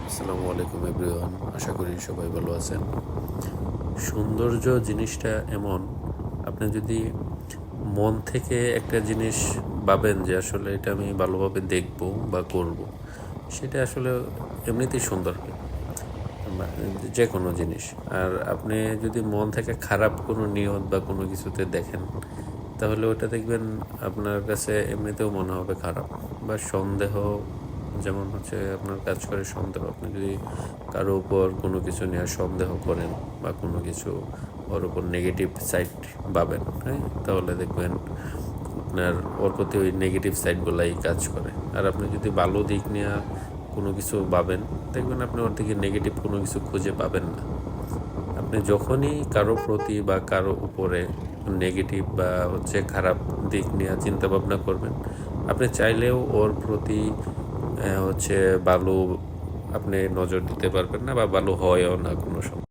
আসসালামু আলাইকুম এভরিওয়ান, আশা করি সবাই ভালো আছেন। সৌন্দর্য জিনিসটা এমন, আপনি যদি মন থেকে একটা জিনিস ভাবেন যে আসলে এটা আমি ভালোভাবে দেখব বা করব, সেটা আসলে এমনিতেই সুন্দর হয়, যে কোনো জিনিস। আর আপনি যদি মন থেকে খারাপ কোনো নিয়ত বা কোনো কিছুতে দেখেন, তাহলে ওটা দেখবেন আপনার কাছে এমনিতেও মনে হবে খারাপ। বা সন্দেহ, যেমন হচ্ছে আপনার কাজ করে সন্দেহ। আপনি যদি কারো উপর কোনো কিছু নিয়ে সন্দেহ করেন বা কোনো কিছু ওর উপর নেগেটিভ সাইড ভাবেন, হ্যাঁ, তাহলে দেখবেন আপনার ওর প্রতি ওই নেগেটিভ সাইডগুলাই কাজ করে। আর আপনি যদি ভালো দিক নিয়ে কোনো কিছু ভাবেন, দেখবেন আপনি ওর দিকে নেগেটিভ কোনো কিছু খুঁজে পাবেন না। আপনি যখনই কারো প্রতি বা কারো উপরে নেগেটিভ বা হচ্ছে খারাপ দিক নিয়ে চিন্তা ভাবনা করবেন, আপনি চাইলেও ওর প্রতি হচ্ছে ভালো আপনি নজর দিতে পারবেন না বা ভালো হয়ও না কোনো সময়।